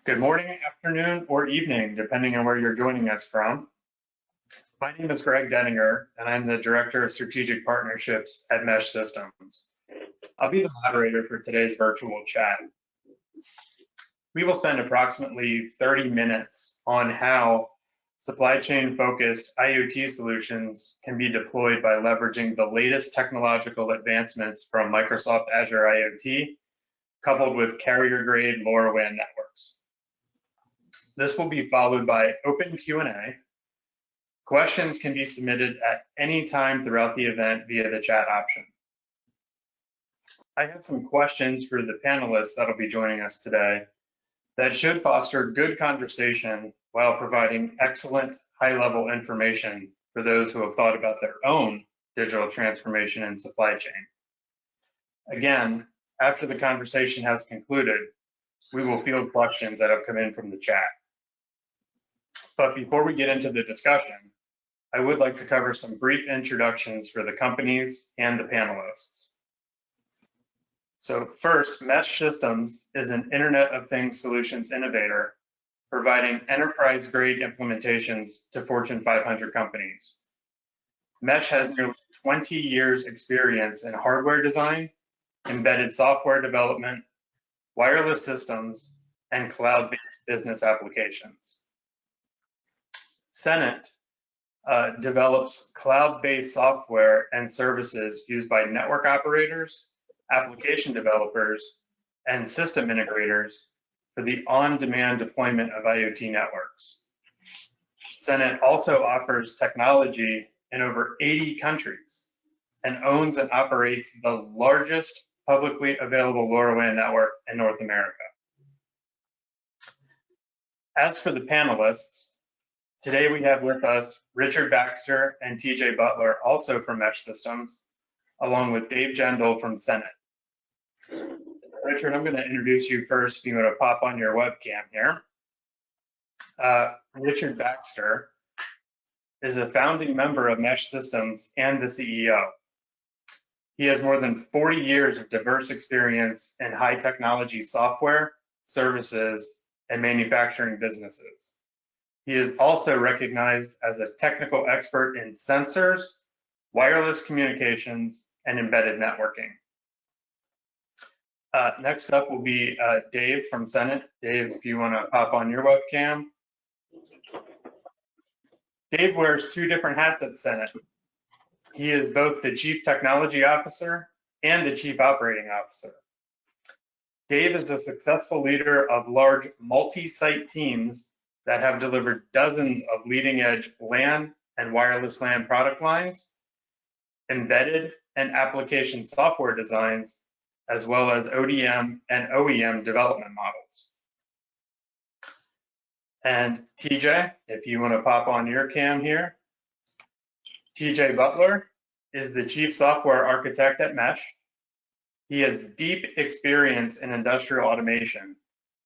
Good morning, afternoon, or evening, depending on where you're joining us from. My name is Greg Denninger, and I'm the Director of Strategic Partnerships at Mesh Systems. I'll be the moderator for today's virtual chat. We will spend approximately 30 minutes on how supply chain focused IoT solutions can be deployed by leveraging the latest technological advancements from Microsoft Azure IoT, coupled with carrier-grade LoRaWAN networks. This will be followed by open Q&A. Questions can be submitted at any time throughout the event via the chat option. I have some questions for the panelists that'll be joining us today that should foster good conversation while providing excellent high-level information for those who have thought about their own digital transformation and supply chain. Again, after the conversation has concluded, we will field questions that have come in from the chat. But before we get into the discussion, I would like to cover some brief introductions for the companies and the panelists. So first, Mesh Systems is an Internet of Things solutions innovator, providing enterprise-grade implementations to Fortune 500 companies. Mesh has nearly 20 years experience in hardware design, embedded software development, wireless systems, and cloud-based business applications. Senet develops cloud-based software and services used by network operators, application developers, and system integrators for the on-demand deployment of IoT networks. Senet also offers technology in over 80 countries and owns and operates the largest publicly available LoRaWAN network in North America. As for the panelists, today we have with us Richard Baxter and TJ Butler, also from Mesh Systems, along with Dave Gendel from Senet. Richard, I'm going to introduce you first. If you want to pop on your webcam here. Richard Baxter is a founding member of Mesh Systems and the CEO. He has more than 40 years of diverse experience in high technology software, services, and manufacturing businesses. He is also recognized as a technical expert in sensors, wireless communications, and embedded networking. Next up will be Dave from Senet. Dave, if you want to pop on your webcam. Dave wears two different hats at Senet. He is both the Chief Technology Officer and the Chief Operating Officer. Dave is a successful leader of large multi-site teams that have delivered dozens of leading-edge LAN and wireless LAN product lines, embedded and application software designs, as well as ODM and OEM development models. And TJ, if you want to pop on your cam here. TJ Butler is the Chief Software Architect at Mesh. He has deep experience in industrial automation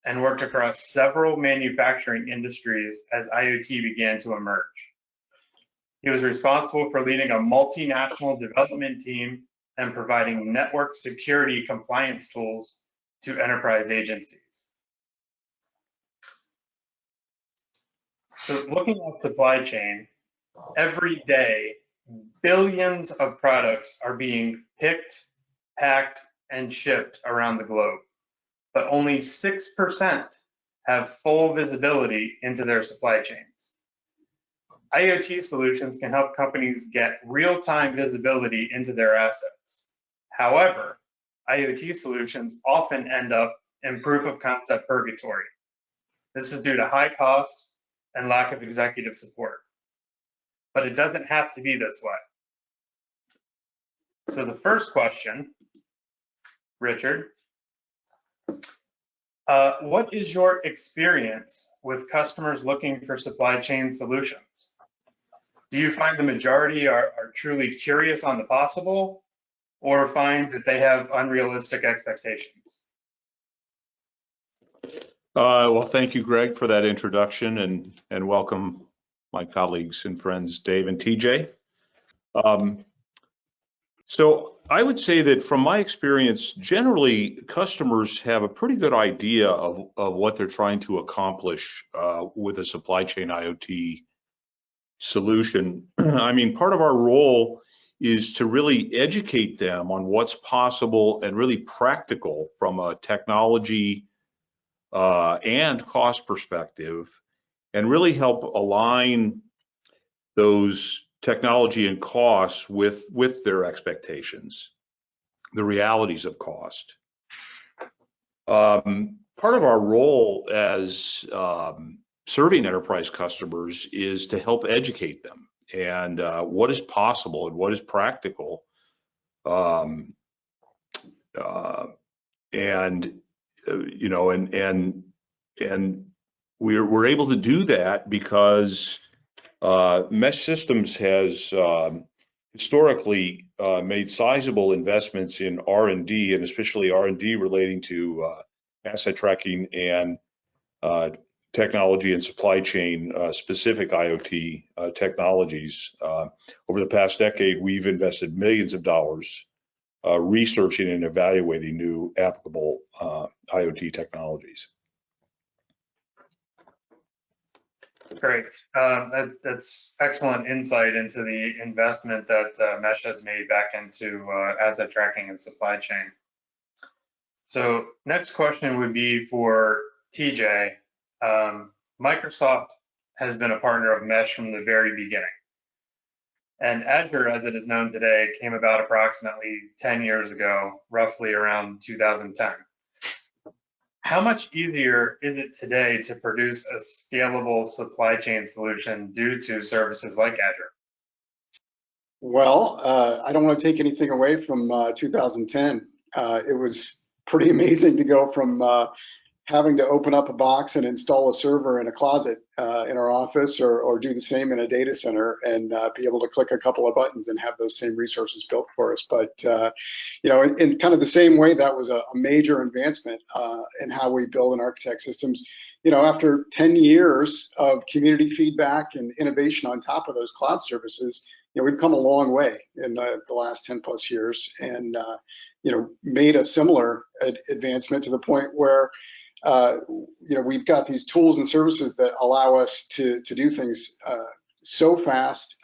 and worked across several manufacturing industries as IoT began to emerge. He was responsible for leading a multinational development team and providing network security compliance tools to enterprise agencies. So looking at supply chain, every day, billions of products are being picked, packed, and shipped around the globe, but only 6% have full visibility into their supply chains. IoT solutions can help companies get real-time visibility into their assets. However, IoT solutions often end up in proof of concept purgatory. This is due to high cost and lack of executive support. But it doesn't have to be this way. So the first question, Richard, what is your experience with customers looking for supply chain solutions? Do you find the majority are truly curious on the possible, or find that they have unrealistic expectations? Well, thank you, Greg, for that introduction, and welcome my colleagues and friends, Dave and TJ. So I would say that from my experience, generally customers have a pretty good idea of what they're trying to accomplish with a supply chain IoT solution. I mean, part of our role is to really educate them on what's possible and really practical from a technology and cost perspective, and really help align those technology and costs with their expectations, the realities of cost. Part of our role as serving enterprise customers is to help educate them and what is possible and what is practical. You know, and we're able to do that because Mesh Systems has historically made sizable investments in R&D, and especially R&D relating to asset tracking and technology and supply chain specific IoT technologies. Over the past decade, we've invested millions of dollars researching and evaluating new applicable IoT technologies. Great. That's excellent insight into the investment that Mesh has made back into asset tracking and supply chain. So next question would be for TJ. Microsoft has been a partner of Mesh from the very beginning. And Azure, as it is known today, came about approximately 10 years ago, roughly around 2010. How much easier is it today to produce a scalable supply chain solution due to services like Azure? Well, I don't want to take anything away from 2010. It was pretty amazing to go from having to open up a box and install a server in a closet in our office, or do the same in a data center, and be able to click a couple of buttons and have those same resources built for us. But you know, in kind of the same way, that was a major advancement in how we build and architect systems. You know, after 10 years of community feedback and innovation on top of those cloud services, you know, we've come a long way in the last 10 plus years, and you know, made a similar advancement to the point where you know, we've got these tools and services that allow us to do things so fast,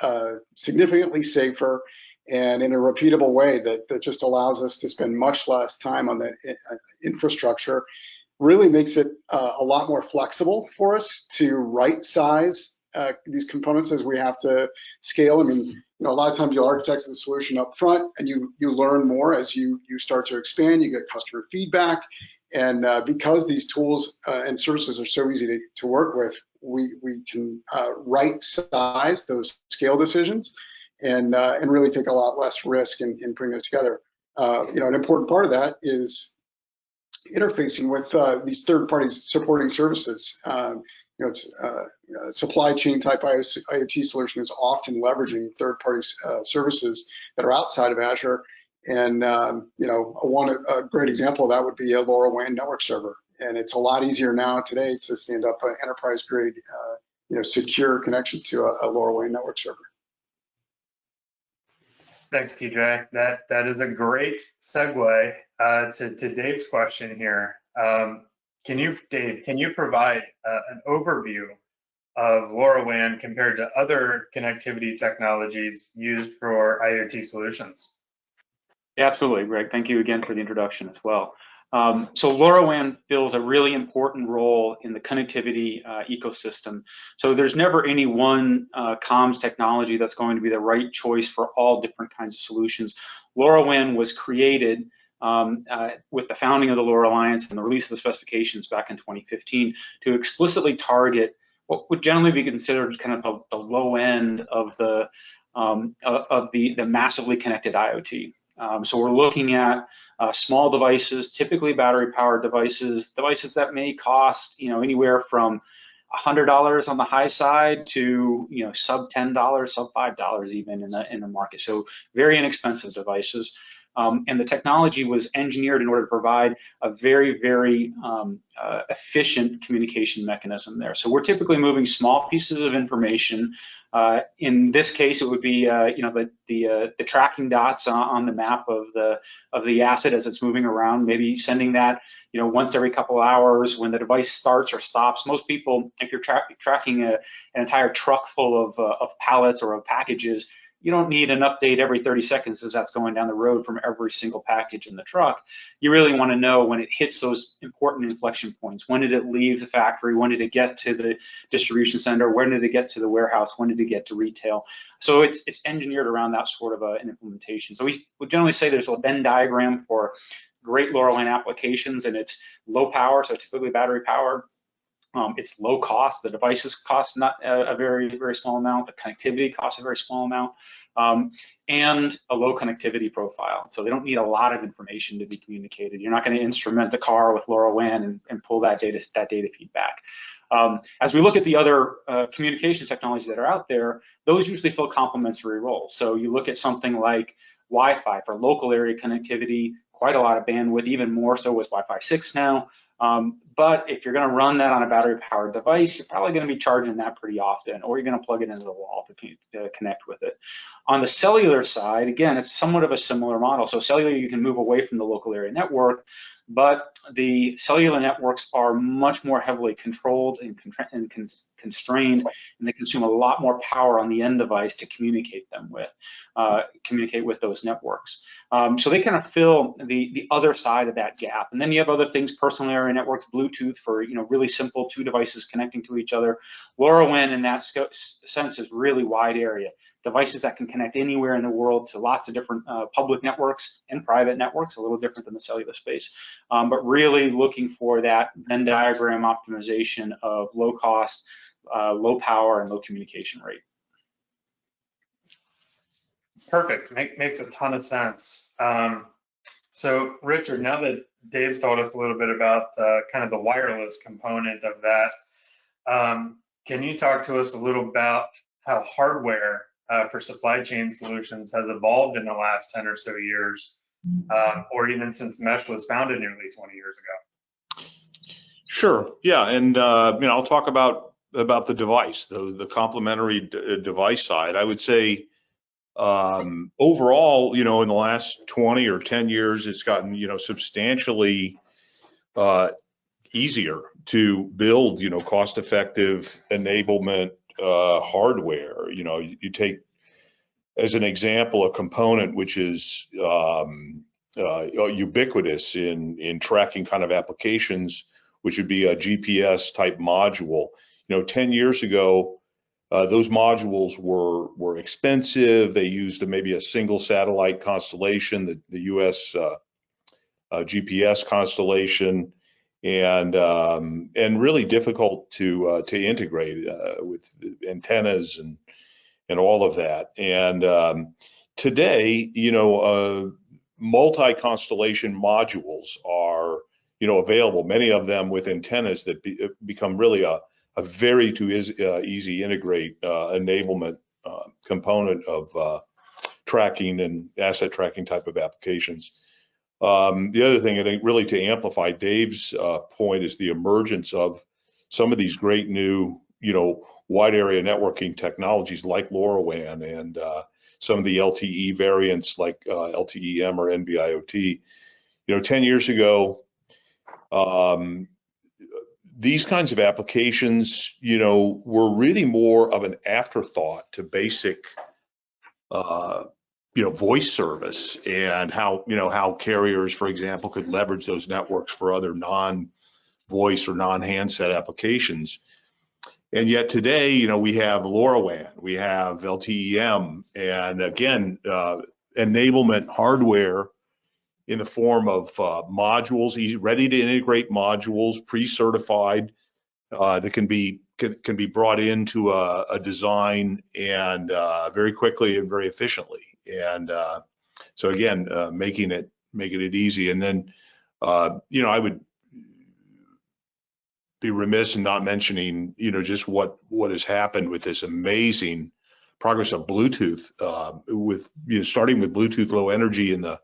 significantly safer, and in a repeatable way that just allows us to spend much less time on that infrastructure. Really makes it a lot more flexible for us to right size these components as we have to scale. I mean, you know, a lot of times you architect the solution up front, and you learn more as you start to expand. You get customer feedback. And because these tools and services are so easy to work with, we can right size those scale decisions and really take a lot less risk in putting those together. You know, an important part of that is interfacing with these third parties supporting services. You know, it's supply chain type IoT solution is often leveraging third party services that are outside of Azure. And you know, a great example of that would be a LoRaWAN network server. And it's a lot easier now today to stand up an enterprise grade, you know, secure connection to a LoRaWAN network server. Thanks, TJ. That is a great segue to Dave's question here. Dave, can you provide an overview of LoRaWAN compared to other connectivity technologies used for IoT solutions? Yeah, absolutely, Greg. Thank you again for the introduction as well. So LoRaWAN fills a really important role in the connectivity ecosystem. So there's never any one comms technology that's going to be the right choice for all different kinds of solutions. LoRaWAN was created with the founding of the LoRa Alliance and the release of the specifications back in 2015 to explicitly target what would generally be considered kind of the low end of the massively connected IoT. So we're looking at small devices, typically battery-powered devices that may cost, you know, anywhere from $100 on the high side to, you know, sub $10, sub $5 even in the market. So very inexpensive devices. And the technology was engineered in order to provide a very, very efficient communication mechanism there. So we're typically moving small pieces of information. In this case, it would be the tracking dots on the map of the asset as it's moving around. Maybe sending that once every couple of hours when the device starts or stops. Most people, if you're tracking an entire truck full of pallets or of packages, you don't need an update every 30 seconds as that's going down the road from every single package in the truck. You really want to know when it hits those important inflection points. When did it leave the factory? When did it get to the distribution center? When did it get to the warehouse? When did it get to retail? So it's engineered around that sort of an implementation. So we would generally say there's a Venn diagram for great LoRaWAN applications, and it's low power, so typically battery powered. It's low cost. The devices cost not a very, very small amount. The connectivity costs a very small amount, and a low connectivity profile. So they don't need a lot of information to be communicated. You're not going to instrument the car with LoRaWAN and pull that data feedback. As we look at the other communication technologies that are out there, those usually fill complementary roles. So you look at something like Wi-Fi for local area connectivity, quite a lot of bandwidth, even more so with Wi-Fi 6 now. But if you're going to run that on a battery-powered device, you're probably going to be charging that pretty often, or you're going to plug it into the wall to connect with it. On the cellular side, again, it's somewhat of a similar model. So cellular, you can move away from the local area network, but the cellular networks are much more heavily controlled and constrained, and they consume a lot more power on the end device to communicate with those networks. So they kind of fill the other side of that gap. And then you have other things, personal area networks, Bluetooth for really simple two devices connecting to each other. LoRaWAN in that sense is really wide area. Devices that can connect anywhere in the world to lots of different public networks and private networks, a little different than the cellular space, but really looking for that Venn diagram optimization of low cost, low power, and low communication rate. Perfect, makes a ton of sense. So Richard, now that Dave's told us a little bit about kind of the wireless component of that, can you talk to us a little about how hardware for supply chain solutions has evolved in the last 10 or so years, or even since Mesh was founded nearly 20 years ago? Sure. Yeah, and I'll talk about the device, the complementary device side. I would say overall, in the last 20 or 10 years, it's gotten substantially easier to build cost-effective enablement hardware. You take as an example a component which is ubiquitous in tracking kind of applications, which would be a GPS type module. 10 years ago, those modules were expensive. They used maybe a single satellite constellation, the US GPS constellation, and really difficult to integrate with antennas and all of that. And today, multi-constellation modules are available. Many of them with antennas that become really a very easy integrate enablement component of tracking and asset tracking type of applications. The other thing, I think, really to amplify Dave's point, is the emergence of some of these great new, wide area networking technologies like LoRaWAN and some of the LTE variants like LTE-M or NB-IoT. 10 years ago, these kinds of applications, were really more of an afterthought to basic voice service, and how carriers, for example, could leverage those networks for other non-voice or non-handset applications. And yet today, we have LoRaWAN, we have LTE-M, and again, enablement hardware in the form of modules, ready to integrate modules, pre-certified, that can be brought into a design and very quickly and very efficiently. And so again, making it easy. And then I would be remiss in not mentioning just what has happened with this amazing progress of Bluetooth, with starting with Bluetooth Low Energy in the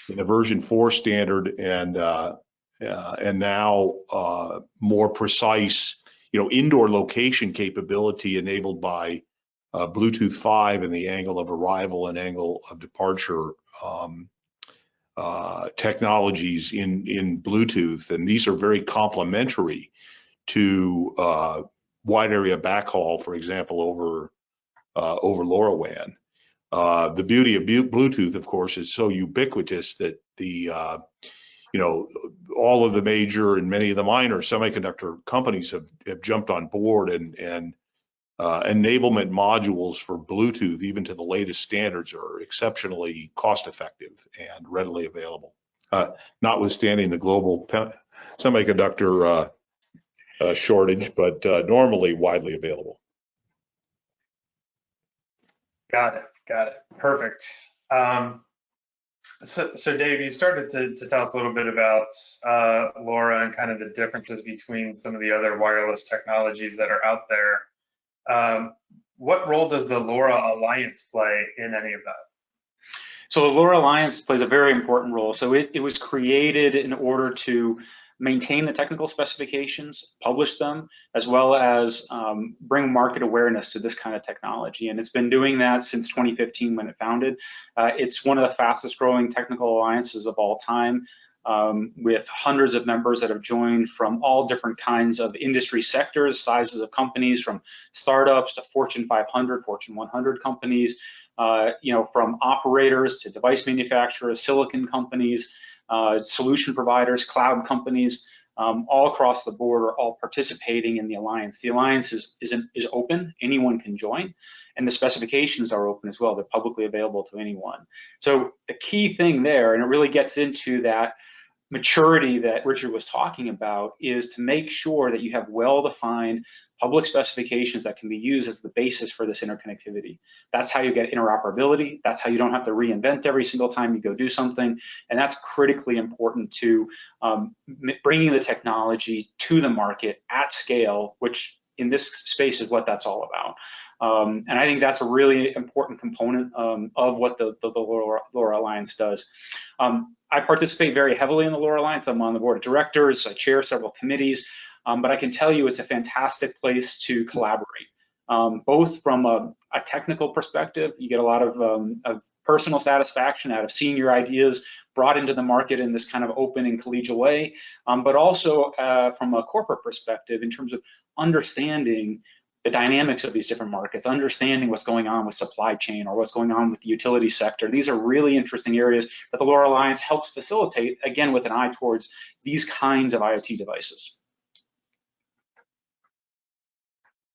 in the version 4 standard, and now more precise, indoor location capability enabled by Bluetooth 5 and the angle of arrival and angle of departure technologies in Bluetooth, and these are very complementary to wide area backhaul, for example, over LoRaWAN. The beauty of Bluetooth, of course, is so ubiquitous that all of the major and many of the minor semiconductor companies have jumped on board, and enablement modules for Bluetooth, even to the latest standards, are exceptionally cost effective and readily available, notwithstanding the global semiconductor shortage, but normally widely available. Got it. Perfect. So Dave, you started to tell us a little bit about LoRa and kind of the differences between some of the other wireless technologies that are out there. What role does the LoRa Alliance play in any of that? So the LoRa Alliance plays a very important role. So it was created in order to maintain the technical specifications, publish them, as well as bring market awareness to this kind of technology. And it's been doing that since 2015 when it founded. It's one of the fastest growing technical alliances of all time, with hundreds of members that have joined from all different kinds of industry sectors, sizes of companies, from startups to Fortune 500, Fortune 100 companies, from operators to device manufacturers, silicon companies, solution providers, cloud companies, all across the board are all participating in the alliance. The alliance is open, anyone can join, and the specifications are open as well. They're publicly available to anyone. So the key thing there, and it really gets into that maturity that Richard was talking about, is to make sure that you have well-defined public specifications that can be used as the basis for this interconnectivity. That's how you get interoperability. That's how you don't have to reinvent every single time you go do something. And that's critically important to bringing the technology to the market at scale, which in this space is what that's all about. And I think that's a really important component of what the LoRa Alliance does. I participate very heavily in the LoRa Alliance. I'm on the board of directors. I chair several committees. But I can tell you it's a fantastic place to collaborate, both from a technical perspective. You get a lot of personal satisfaction out of seeing your ideas brought into the market in this kind of open and collegial way, but also from a corporate perspective in terms of understanding the dynamics of these different markets, understanding what's going on with supply chain or what's going on with the utility sector. These are really interesting areas that the LoRa Alliance helps facilitate, again, with an eye towards these kinds of IoT devices.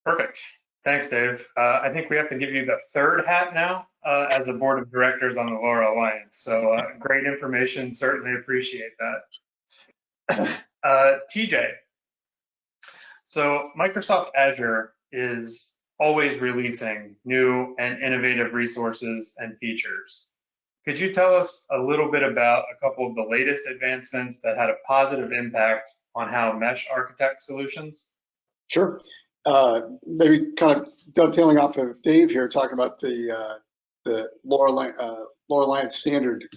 Perfect. Thanks, Dave. I think we have to give you the third hat now as a board of directors on the LoRa Alliance. So great information. Certainly appreciate that. TJ. So Microsoft Azure is always releasing new and innovative resources and features. Could you tell us a little bit about a couple of the latest advancements that had a positive impact on how Mesh architects solutions? Sure. Maybe kind of dovetailing off of Dave here, talking about the LoRa Alliance standard.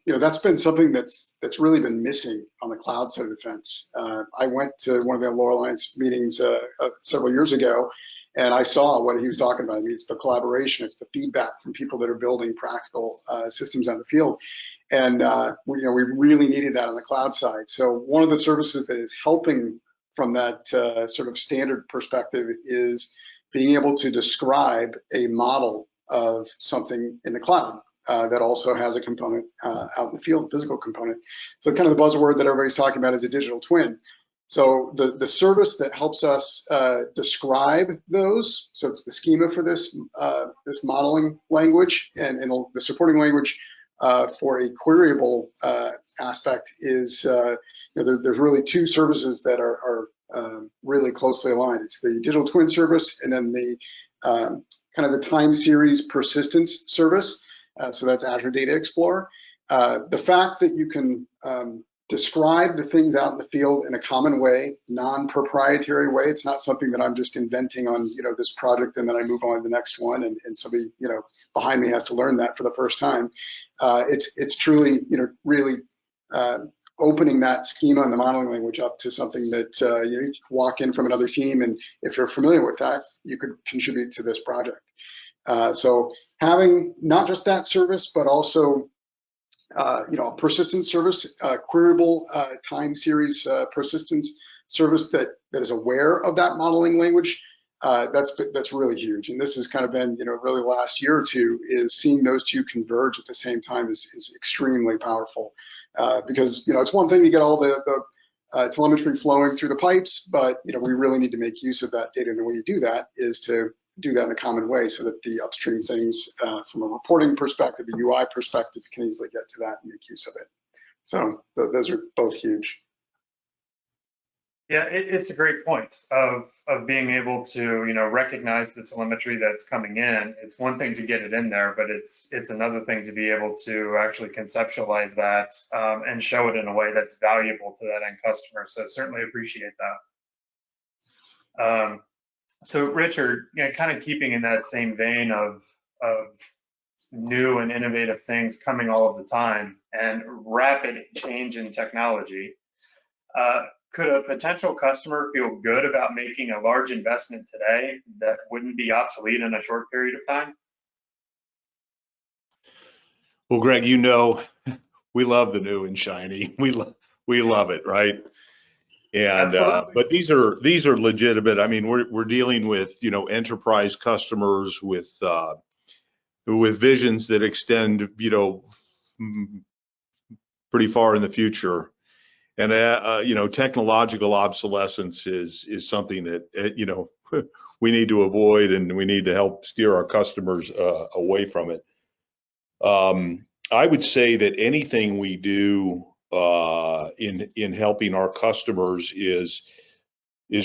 That's been something that's really been missing on the cloud side of the fence. I went to one of the LoRa Alliance meetings several years ago, and I saw what he was talking about. I mean, it's the collaboration, it's the feedback from people that are building practical systems on the field. And we really needed that on the cloud side. So one of the services that is helping from that sort of standard perspective is being able to describe a model of something in the cloud that also has a component out in the field, physical component. So kind of the buzzword that everybody's talking about is a digital twin. So the service that helps us describe those, so it's the schema for this this modeling language and the supporting language for a queryable aspect is there's really two services that are really closely aligned. It's the digital twin service and then the kind of the time series persistence service. So that's Azure Data Explorer. The fact that you can describe the things out in the field in a common way, non-proprietary way. It's not something that I'm just inventing on, this project and then I move on to the next one and somebody, behind me has to learn that for the first time. It's truly, really opening that schema and the modeling language up to something that you walk in from another team, and if you're familiar with that, you could contribute to this project. So having not just that service, but also a persistent service, queryable time series persistence service that is aware of that modeling language, that's really huge. And this has kind of been, really the last year or two, is seeing those two converge at the same time is extremely powerful. Because, it's one thing to get all the telemetry flowing through the pipes, but, we really need to make use of that data. And the way you do that is to do that in a common way so that the upstream things from a reporting perspective, a UI perspective, can easily get to that and make use of it. So those are both huge. Yeah, it's a great point of being able to, recognize the telemetry that's coming in. It's one thing to get it in there, but it's another thing to be able to actually conceptualize that and show it in a way that's valuable to that end customer. So certainly appreciate that. So Richard, kind of keeping in that same vein of new and innovative things coming all of the time and rapid change in technology, could a potential customer feel good about making a large investment today that wouldn't be obsolete in a short period of time? Well, Greg, we love the new and shiny. We love it, right? And but these are legitimate. I mean, we're dealing with enterprise customers with visions that extend pretty far in the future. And technological obsolescence is something that we need to avoid, and we need to help steer our customers away from it. I would say that anything we do in helping our customers is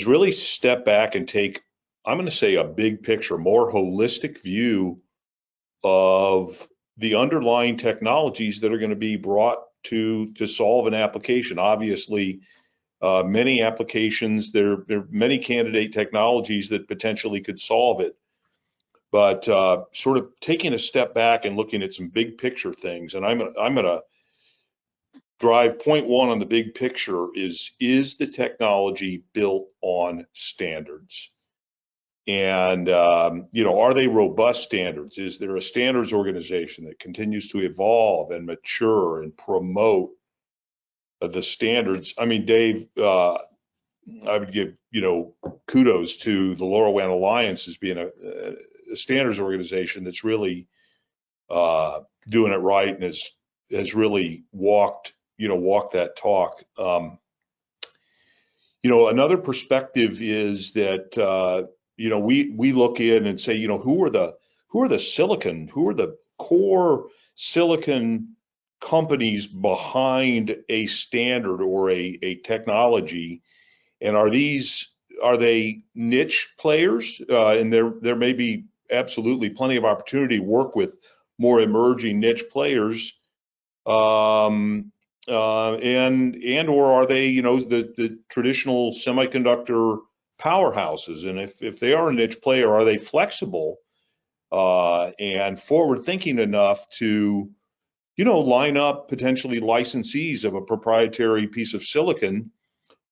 really step back and take, I'm going to say, a big picture, more holistic view of the underlying technologies that are going to be brought to solve an application. Obviously, many applications, there are many candidate technologies that potentially could solve it. But sort of taking a step back and looking at some big picture things, and I'm gonna drive point one on the big picture is the technology built on standards? And are they robust standards? Is there a standards organization that continues to evolve and mature and promote the standards? I mean, Dave, I would give kudos to the LoRaWAN Alliance as being a standards organization that's really doing it right and has really walked that talk. Another perspective is that we look in and say, who are the core silicon companies behind a standard or a technology, and are they niche players? And there may be absolutely plenty of opportunity to work with more emerging niche players, and or are they the traditional semiconductor powerhouses? And if they are a niche player, are they flexible and forward thinking enough to line up potentially licensees of a proprietary piece of silicon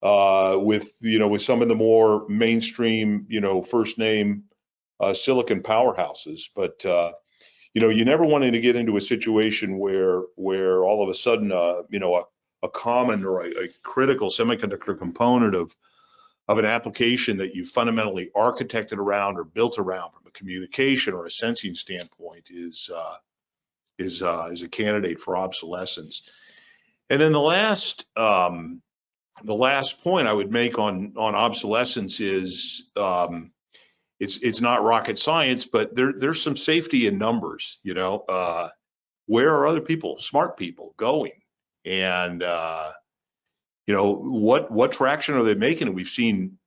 with some of the more mainstream first name silicon powerhouses? But you never wanted to get into a situation where all of a sudden a common or a critical semiconductor component of an application that you fundamentally architected around or built around from a communication or a sensing standpoint is a candidate for obsolescence. And then the last point I would make on obsolescence is it's not rocket science, but there's some safety in numbers. Where are other people, smart people, going? And what traction are they making? And we've seen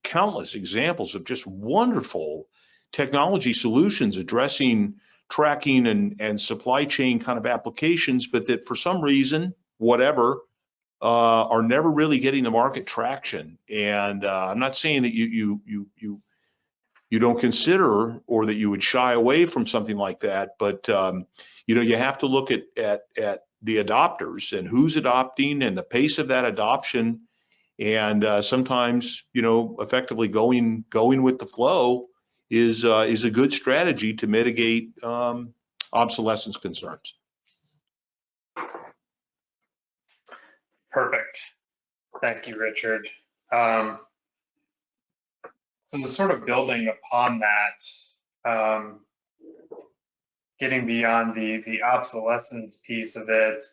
countless examples of just wonderful technology solutions addressing tracking and supply chain kind of applications, but that for some reason, whatever, are never really getting the market traction. And I'm not saying that you don't consider or that you would shy away from something like that, but you have to look at the adopters and who's adopting and the pace of that adoption. And sometimes, effectively going with the flow is a good strategy to mitigate obsolescence concerns. Perfect. Thank you, Richard. So sort of building upon that, getting beyond the obsolescence piece of it,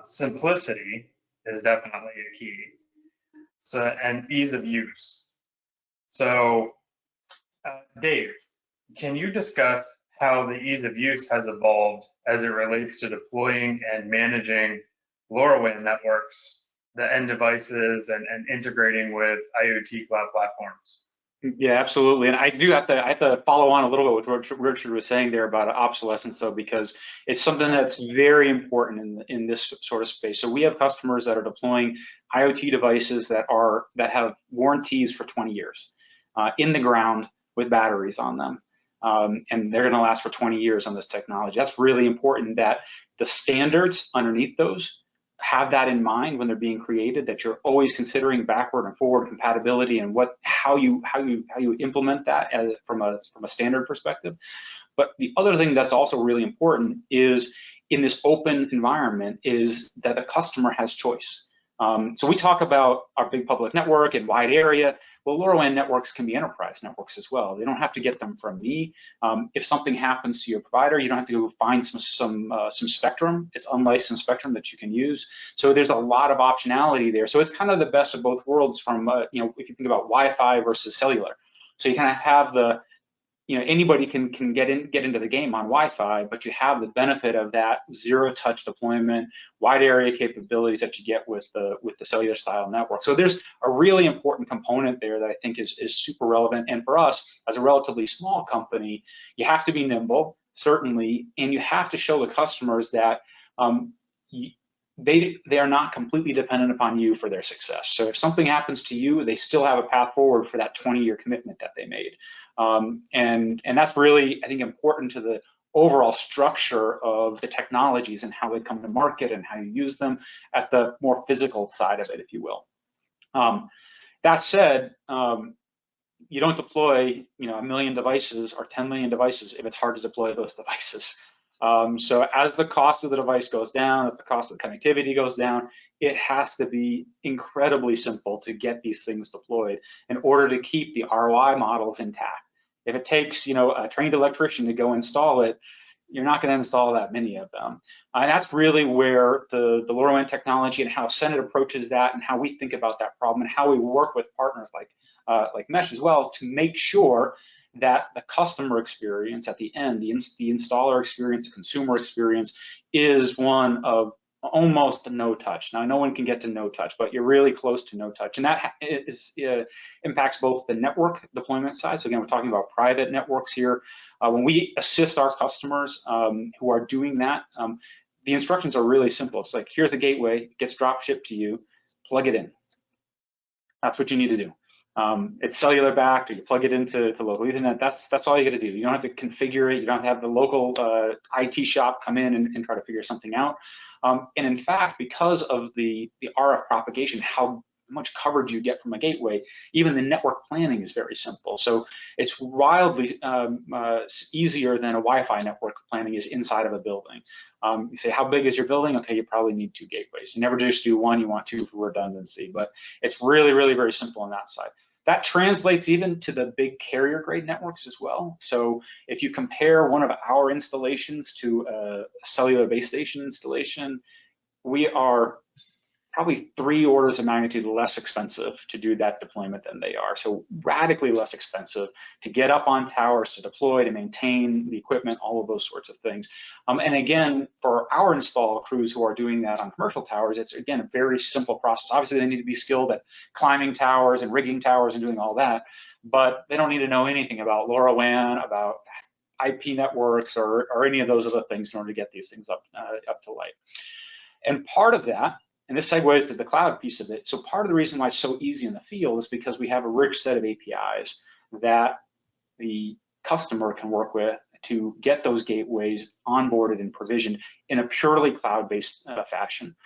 simplicity is definitely a key. So, and ease of use. So, Dave, can you discuss how the ease of use has evolved as it relates to deploying and managing LoRaWAN networks, the end devices, and integrating with IoT cloud platforms? Yeah, absolutely. And I have to follow on a little bit with what Richard was saying there about obsolescence, though, because it's something that's very important in this sort of space. So we have customers that are deploying IoT devices that have warranties for 20 years in the ground with batteries on them. And they're going to last for 20 years on this technology. That's really important that the standards underneath those have that in mind when they're being created, that you're always considering backward and forward compatibility and how you implement that from a standard perspective. But the other thing that's also really important is in this open environment is that the customer has choice. So we talk about our big public network and wide area. Well, LoRaWAN networks can be enterprise networks as well. They don't have to get them from me. If something happens to your provider, you don't have to go find some spectrum. It's unlicensed spectrum that you can use. So there's a lot of optionality there. So it's kind of the best of both worlds from, if you think about Wi-Fi versus cellular. So you kind of have the, anybody can get into the game on Wi-Fi, but you have the benefit of that zero-touch deployment, wide area capabilities that you get with the cellular style network. So there's a really important component there that I think is super relevant. And for us, as a relatively small company, you have to be nimble, certainly, and you have to show the customers that they are not completely dependent upon you for their success. So if something happens to you, they still have a path forward for that 20-year commitment that they made. And that's really, I think, important to the overall structure of the technologies and how they come to market and how you use them at the more physical side of it, if you will. That said, you don't deploy, 1 million devices or 10 million devices if it's hard to deploy those devices. So as the cost of the device goes down, as the cost of the connectivity goes down, it has to be incredibly simple to get these things deployed in order to keep the ROI models intact. If it takes, a trained electrician to go install it, you're not going to install that many of them. And that's really where the LoRaWAN technology and how Senet approaches that and how we think about that problem and how we work with partners like Mesh as well to make sure that the customer experience at the end, the installer experience, the consumer experience is one of almost no touch. Now, no one can get to no touch, but you're really close to no touch. And that impacts both the network deployment side. So again, we're talking about private networks here. When we assist our customers who are doing that, the instructions are really simple. It's like, here's the gateway, it gets drop shipped to you, plug it in. That's what you need to do. It's cellular backed, or you plug it into local Ethernet. That's all you got to do. You don't have to configure it. You don't have to have the local IT shop come in and try to figure something out. And in fact, because of the RF propagation, how much coverage you get from a gateway, even the network planning is very simple. So it's wildly easier than a Wi-Fi network planning is inside of a building. You say, how big is your building? Okay, you probably need 2 gateways. You never just do one, you want 2 for redundancy, but it's really, really very simple on that side. That translates even to the big carrier grade networks as well. So if you compare one of our installations to a cellular base station installation, we are probably 3 orders of magnitude less expensive to do that deployment than they are. So radically less expensive to get up on towers, to deploy, to maintain the equipment, all of those sorts of things. And again, for our install crews who are doing that on commercial towers, it's again a very simple process. Obviously, they need to be skilled at climbing towers and rigging towers and doing all that, but they don't need to know anything about LoRaWAN, about IP networks, or any of those other things in order to get these things up to light. And part of that, And this segues to the cloud piece of it. So part of the reason why it's so easy in the field is because we have a rich set of APIs that the customer can work with to get those gateways onboarded and provisioned in a purely cloud-based fashion.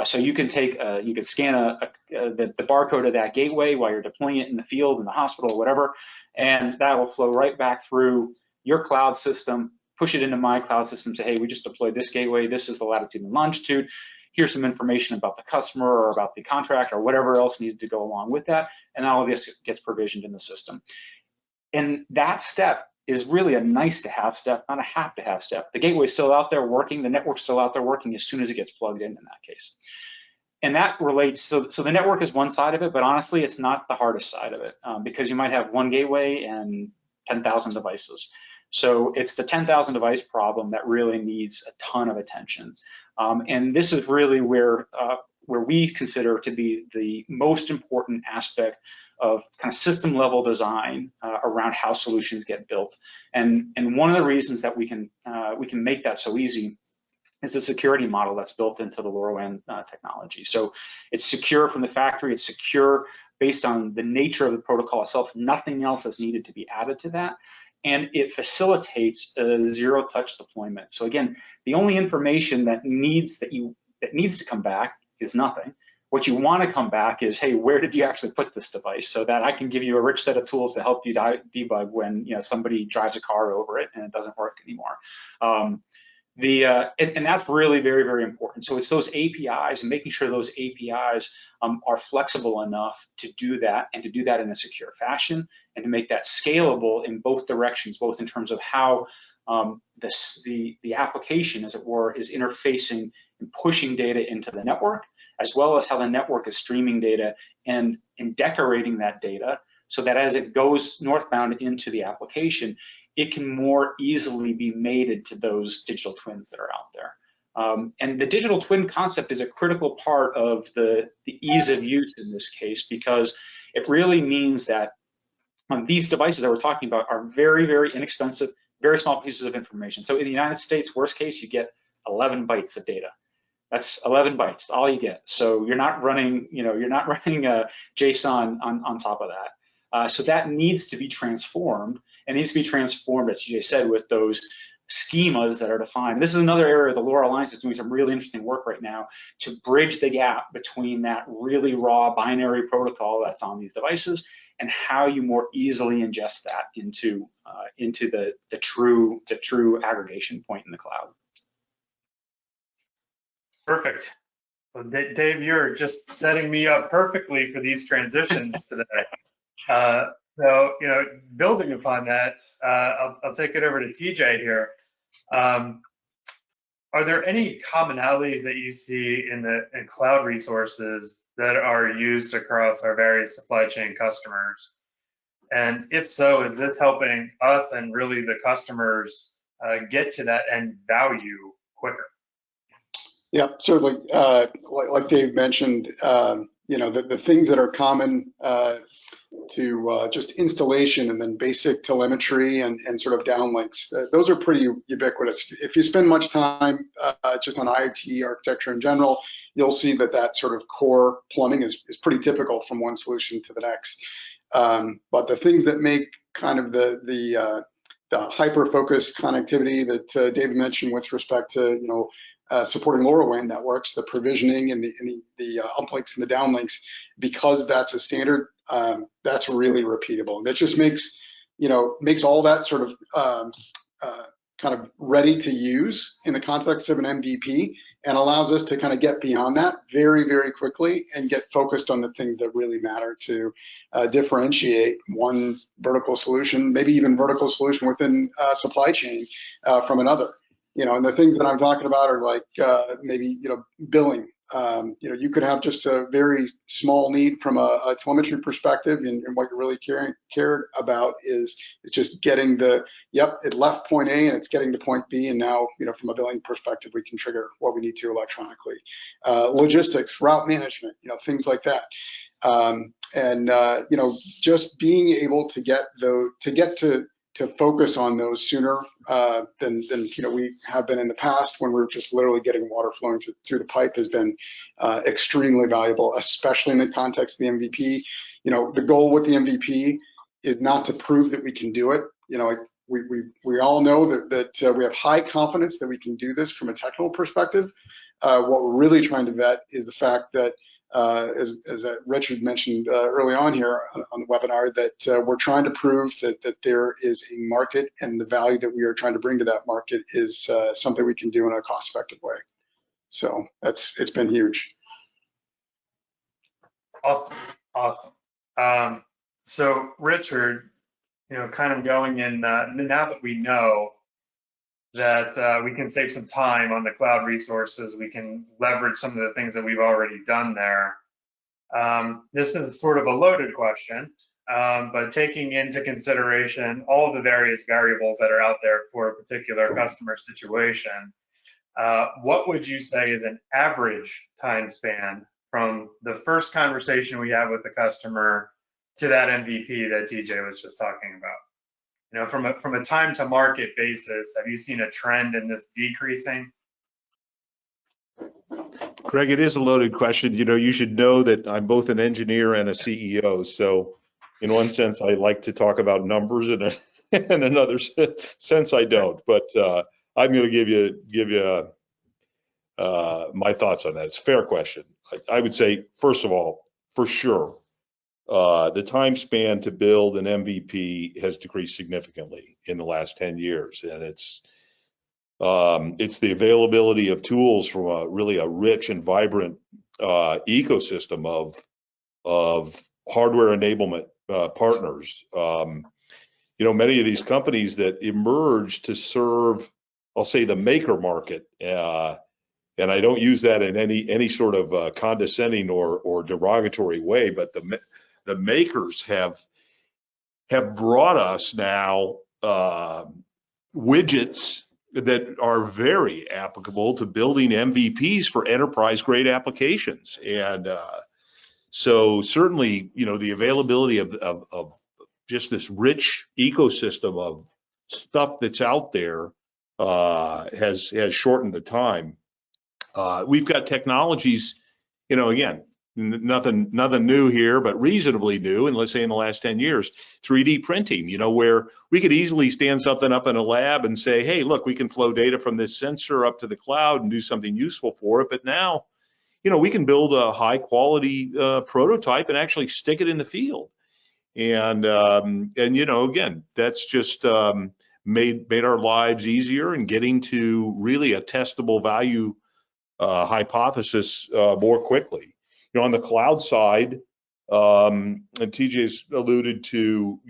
So you can take, you can scan the barcode of that gateway while you're deploying it in the field, in the hospital, whatever, and that will flow right back through your cloud system, push it into my cloud system, say, hey, we just deployed this gateway, this is the latitude and longitude, here's some information about the customer or about the contract or whatever else needed to go along with that, and all of this gets provisioned in the system. And that step is really a nice to have step, not a have to have step. The gateway's still out there working, the network's still out there working as soon as it gets plugged in that case. And that relates, so the network is one side of it, but honestly, it's not the hardest side of it because you might have one gateway and 10,000 devices. So it's the 10,000 device problem that really needs a ton of attention. And this is really where we consider to be the most important aspect of kind of system level design around how solutions get built. And one of the reasons that we can make that so easy is the security model that's built into the LoRaWAN technology. So it's secure from the factory, it's secure based on the nature of the protocol itself, nothing else is needed to be added to that. And it facilitates a zero touch deployment. So again, the only information that needs to come back is nothing. What you want to come back is, hey, where did you actually put this device, so that I can give you a rich set of tools to help you debug when somebody drives a car over it and it doesn't work anymore. And that's really very, very important. So it's those APIs and making sure those APIs are flexible enough to do that, and to do that in a secure fashion, and to make that scalable in both directions, both in terms of how the application, as it were, is interfacing and pushing data into the network, as well as how the network is streaming data and decorating that data so that as it goes northbound into the application, it can more easily be mated to those digital twins that are out there. And the digital twin concept is a critical part of the ease of use in this case, because it really means that these devices that we're talking about are very, very inexpensive, very small pieces of information. So in the United States, worst case, you get 11 bytes of data. That's 11 bytes, all you get. So you're not running, a JSON on top of that. So that needs to be transformed, and needs to be transformed, as CJ said, with those schemas that are defined. This is another area the LoRa Alliance is doing some really interesting work right now to bridge the gap between that really raw binary protocol that's on these devices and how you more easily ingest that into the true aggregation point in the cloud. Perfect. Well, Dave, you're just setting me up perfectly for these transitions today. So, building upon that, I'll take it over to TJ here. Are there any commonalities that you see in cloud resources that are used across our various supply chain customers? And if so, is this helping us and really the customers get to that end value quicker? Yeah, certainly. Like Dave mentioned, the things that are common to just installation and then basic telemetry and sort of downlinks, those are pretty ubiquitous. If you spend much time just on IoT architecture in general, you'll see that sort of core plumbing is pretty typical from one solution to the next. But the things that make kind of the hyper-focused connectivity that David mentioned with respect to, supporting LoRaWAN networks, the provisioning and the uplinks and the downlinks, because that's a standard, that's really repeatable. And that just makes all that sort of kind of ready to use in the context of an MVP, and allows us to kind of get beyond that very, very quickly and get focused on the things that really matter to differentiate one vertical solution, maybe even vertical solution within supply chain from another. And the things that I'm talking about are like maybe billing. You could have just a very small need from a telemetry perspective, and what you're really cared about is just getting it left point A and it's getting to point B, and now from a billing perspective we can trigger what we need to electronically. Logistics, route management, things like that. Just being able to get to focus on those sooner than we have been in the past, when we're just literally getting water flowing through the pipe, has been extremely valuable, especially in the context of the MVP. The goal with the MVP is not to prove that we can do it. We all know that we have high confidence that we can do this from a technical perspective. What we're really trying to vet is the fact that, as Richard mentioned early on here on the webinar, that we're trying to prove that there is a market, and the value that we are trying to bring to that market is something we can do in a cost-effective way. So it's been huge. Awesome. So Richard, kind of going in, now that we know that we can save some time on the cloud resources, we can leverage some of the things that we've already done there. This is sort of a loaded question, but taking into consideration all the various variables that are out there for a particular customer situation, what would you say is an average time span from the first conversation we have with the customer to that MVP that TJ was just talking about? From a time to market basis, have you seen a trend in this decreasing? Greg, it is a loaded question. You should know that I'm both an engineer and a CEO. So in one sense, I like to talk about numbers, and in another sense, I don't. But I'm going to give you my thoughts on that. It's a fair question. I would say, first of all, for sure, the time span to build an MVP has decreased significantly in the last 10 years, and it's the availability of tools from really a rich and vibrant ecosystem of hardware enablement partners. Many of these companies that emerge to serve, I'll say, the maker market, and I don't use that in any sort of condescending or derogatory way, but the makers have brought us now widgets that are very applicable to building MVPs for enterprise-grade applications. And so certainly, the availability of just this rich ecosystem of stuff that's out there has shortened the time. We've got technologies, again, nothing new here, but reasonably new, and let's say in the last 10 years, 3D printing, where we could easily stand something up in a lab and say, hey, look, we can flow data from this sensor up to the cloud and do something useful for it. But now, we can build a high quality prototype and actually stick it in the field. And again, that's just made our lives easier in getting to really a testable value hypothesis more quickly. On the cloud side, and TJ's alluded to,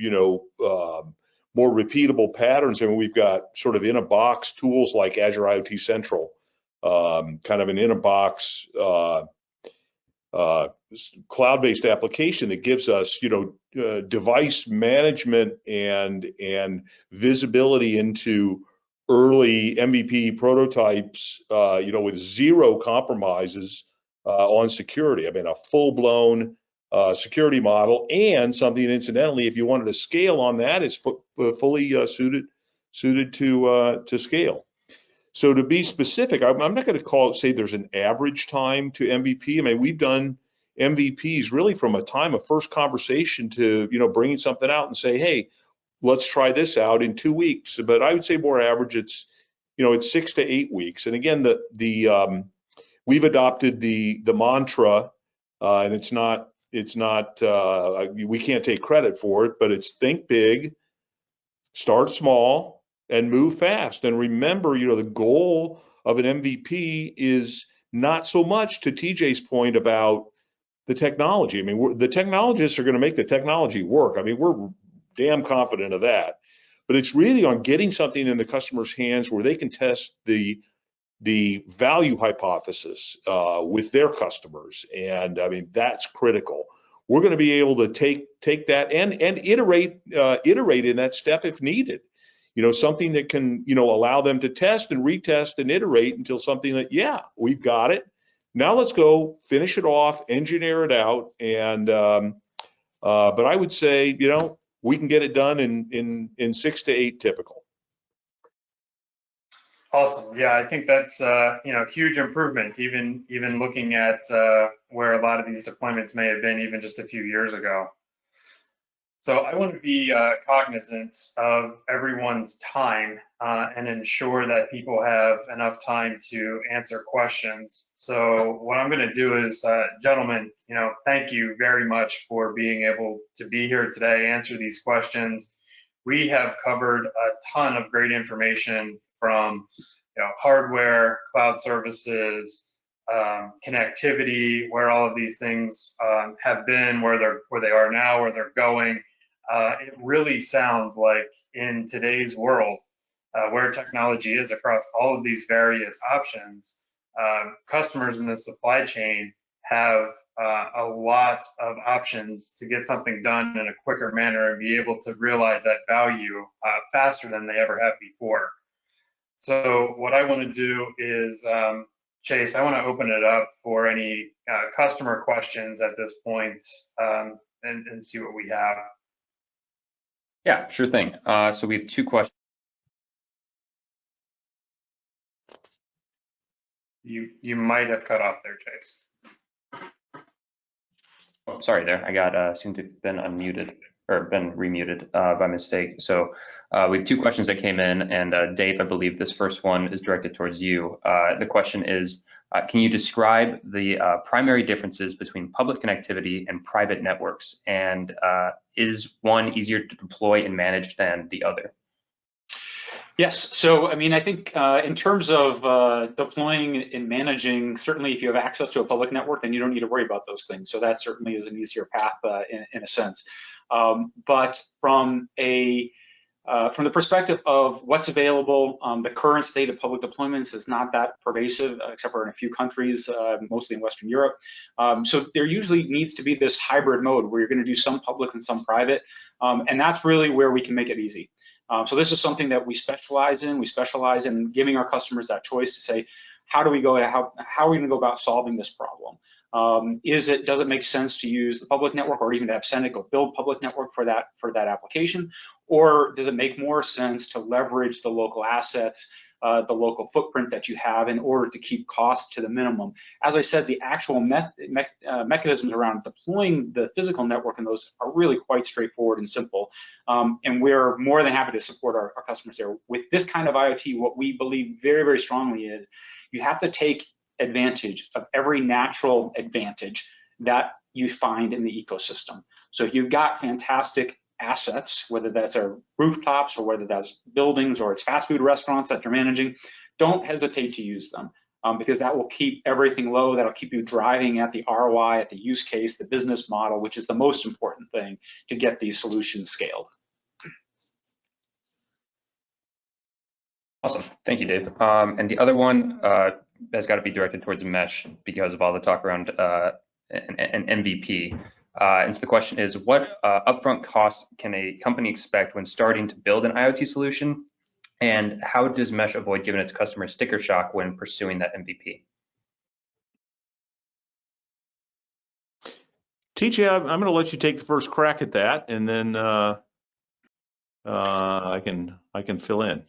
more repeatable patterns. I mean, we've got sort of in-a-box tools like Azure IoT Central, kind of an in-a-box cloud-based application that gives us, device management and visibility into early MVP prototypes, with zero compromises on security. I mean, a full-blown security model, and something, incidentally, if you wanted to scale on that, it's fully suited to scale. So to be specific, I'm not going to say there's an average time to MVP. I mean, we've done MVPs really from a time of first conversation to, bringing something out and say, hey, let's try this out in 2 weeks. But I would say more average, it's 6 to 8 weeks. And again, we've adopted the mantra, and it's not we can't take credit for it, but it's think big, start small, and move fast. And remember, the goal of an MVP is not so much, to TJ's point about the technology. I mean, the technologists are going to make the technology work. I mean, we're damn confident of that. But it's really on getting something in the customer's hands where they can test the value hypothesis with their customers. And I mean, that's critical. We're going to be able to take that and iterate in that step if needed. Something that can, allow them to test and retest and iterate until something that, yeah, we've got it. Now let's go finish it off, engineer it out. And, but I would say, we can get it done in 6 to 8 typical. Awesome. Yeah, I think that's huge improvement. Even looking at where a lot of these deployments may have been even just a few years ago. So I want to be cognizant of everyone's time and ensure that people have enough time to answer questions. So what I'm going to do is, gentlemen, thank you very much for being able to be here today, answer these questions. We have covered a ton of great information from hardware, cloud services, connectivity, where all of these things have been, where they are now, where they're going. It really sounds like in today's world, where technology is across all of these various options, customers in the supply chain have a lot of options to get something done in a quicker manner and be able to realize that value faster than they ever have before. So what I want to do is, Chase, I want to open it up for any customer questions at this point and see what we have. Yeah, sure thing. So we have 2 questions. You might have cut off there, Chase. Oh, sorry there. I got seemed to have been unmuted or been remuted by mistake. So we have 2 questions that came in, and Dave, I believe this first one is directed towards you. The question is, can you describe the primary differences between public connectivity and private networks? And is one easier to deploy and manage than the other? Yes. So, I mean, I think in terms of deploying and managing, certainly if you have access to a public network, then you don't need to worry about those things. So that certainly is an easier path in a sense. But from the perspective of what's available, the current state of public deployments is not that pervasive, except for in a few countries, mostly in Western Europe. So there usually needs to be this hybrid mode where you're going to do some public and some private, and that's really where we can make it easy. So this is something that we specialize in. We specialize in giving our customers that choice to say, how are we going to go about solving this problem? Does it make sense to use the public network, or even to have Senet go build public network for that application? Or does it make more sense to leverage the local assets, the local footprint that you have in order to keep costs to the minimum? As I said, the actual mechanisms around deploying the physical network in those are really quite straightforward and simple. And we're more than happy to support our customers there. With this kind of IoT, what we believe very, very strongly is you have to take advantage of every natural advantage that you find in the ecosystem. So if you've got fantastic assets, whether that's our rooftops or whether that's buildings or it's fast food restaurants that you're managing, don't hesitate to use them because that will keep everything low. That'll keep you driving at the ROI, at the use case, the business model, which is the most important thing to get these solutions scaled. Awesome. Thank you, Dave. And the other one has got to be directed towards Mesh because of all the talk around an MVP. And so the question is, what upfront costs can a company expect when starting to build an IoT solution? And how does Mesh avoid giving its customers sticker shock when pursuing that MVP? TJ, I'm going to let you take the first crack at that, and then I can fill in.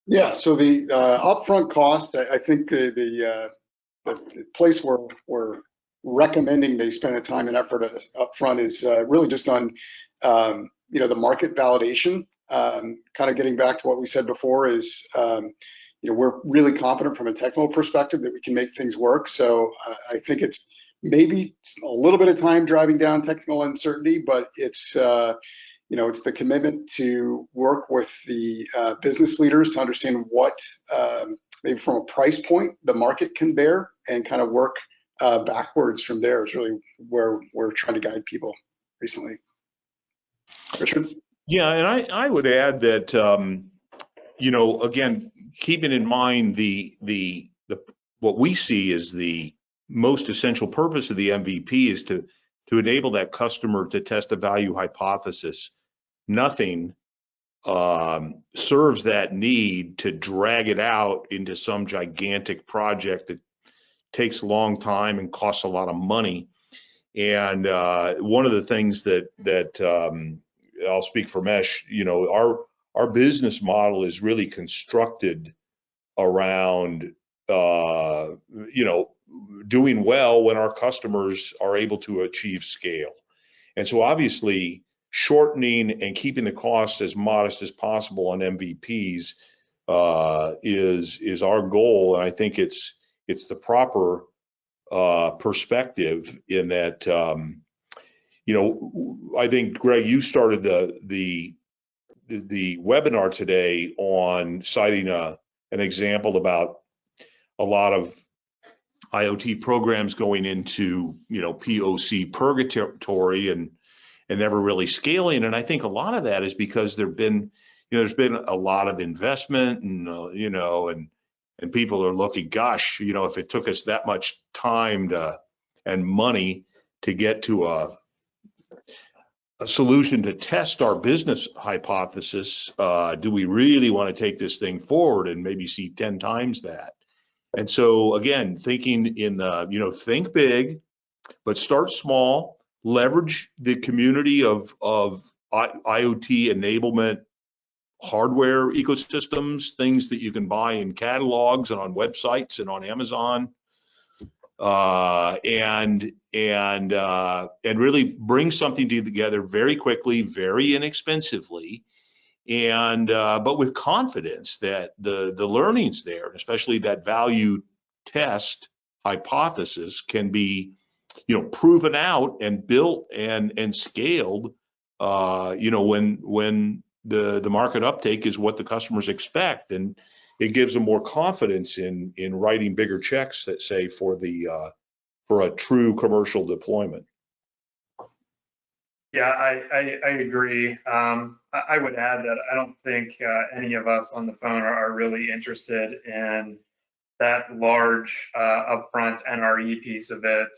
Yeah, so the upfront cost, I think the place where we're recommending they spend the time and effort upfront is really just on the market validation. Kind of getting back to what we said before is we're really confident from a technical perspective that we can make things work. So I think it's maybe a little bit of time driving down technical uncertainty, but it's it's the commitment to work with the business leaders to understand what maybe from a price point the market can bear, and kind of work backwards from there is really where we're trying to guide people recently. Richard? Yeah, and I would add that again, keeping in mind the what we see as the most essential purpose of the MVP is to enable that customer to test a value hypothesis. Nothing serves that need to drag it out into some gigantic project that takes a long time and costs a lot of money. And one of the things that I'll speak for Mesh, our business model is really constructed around, doing well when our customers are able to achieve scale. And so obviously shortening and keeping the cost as modest as possible on MVPs is our goal. And I think it's the proper perspective in that, I think, Greg, you started the webinar today on citing an example about a lot of IoT programs going into, POC purgatory and never really scaling. And I think a lot of that is because there's been a lot of investment and, and people are looking, gosh, if it took us that much time and money to get to a solution to test our business hypothesis, do we really want to take this thing forward and maybe see 10 times that? And so again, thinking in the, think big, but start small, leverage the community of IoT enablement hardware ecosystems, things that you can buy in catalogs and on websites and on Amazon, and really bring something together very quickly, very inexpensively, and but with confidence that the learnings there, especially that value test hypothesis, can be proven out and built and scaled when the market uptake is what the customers expect, and it gives them more confidence in writing bigger checks that say for a true commercial deployment. Yeah, I agree. I would add that I don't think any of us on the phone are really interested in that large upfront NRE piece of it.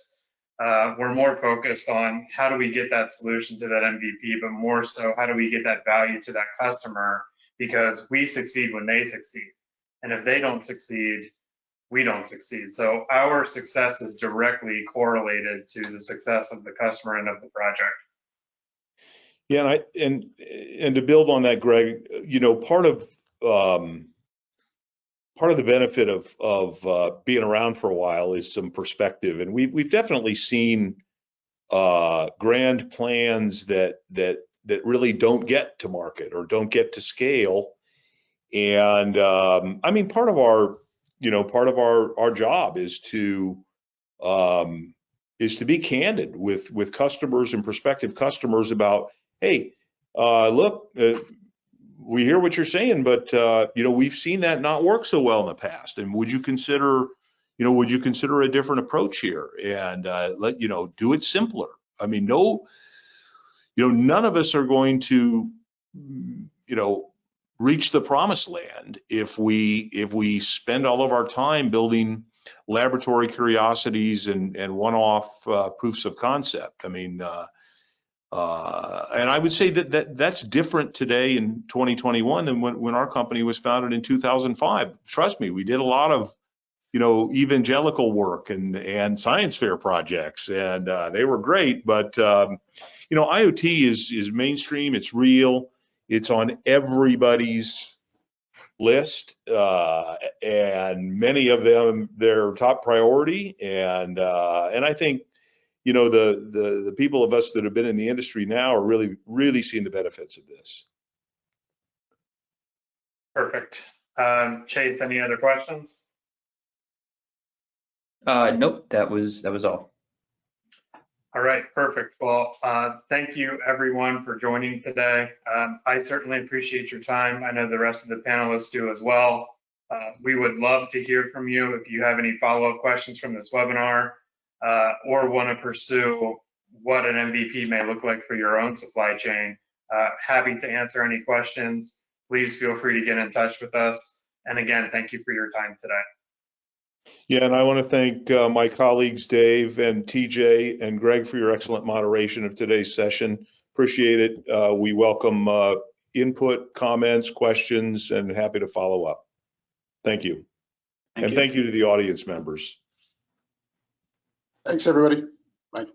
We're more focused on how do we get that solution to that MVP, but more so how do we get that value to that customer, because we succeed when they succeed. And if they don't succeed, we don't succeed. So our success is directly correlated to the success of the customer and of the project. Yeah, and to build on that, Greg, part of the benefit of being around for a while is some perspective, and we've definitely seen grand plans that really don't get to market or don't get to scale. And I mean, part of our job is to be candid with customers and prospective customers about, hey, look, we hear what you're saying, but we've seen that not work so well in the past. And would you consider a different approach here and do it simpler? I mean, none of us are going to, reach the promised land if we spend all of our time building laboratory curiosities and one-off proofs of concept. I mean, and I would say that's different today in 2021 than when our company was founded in 2005. Trust me, we did a lot of, evangelical work and science fair projects, and they were great. But IoT is mainstream. It's real. It's on everybody's list, and many of them their top priority. And I think the people of us that have been in the industry now are really seeing the benefits of this. Perfect. Chase, any other questions? Nope, that was all. All right, perfect. Well, thank you everyone for joining today. I certainly appreciate your time. I know the rest of the panelists do as well. We would love to hear from you if you have any follow-up questions from this webinar, or want to pursue what an MVP may look like for your own supply chain. Happy to answer any questions. Please feel free to get in touch with us. And again, thank you for your time today. Yeah, and I want to thank my colleagues, Dave and TJ and Greg, for your excellent moderation of today's session. Appreciate it. We welcome input, comments, questions, and happy to follow up. Thank you. Thank you to the audience members. Thanks, everybody. Bye.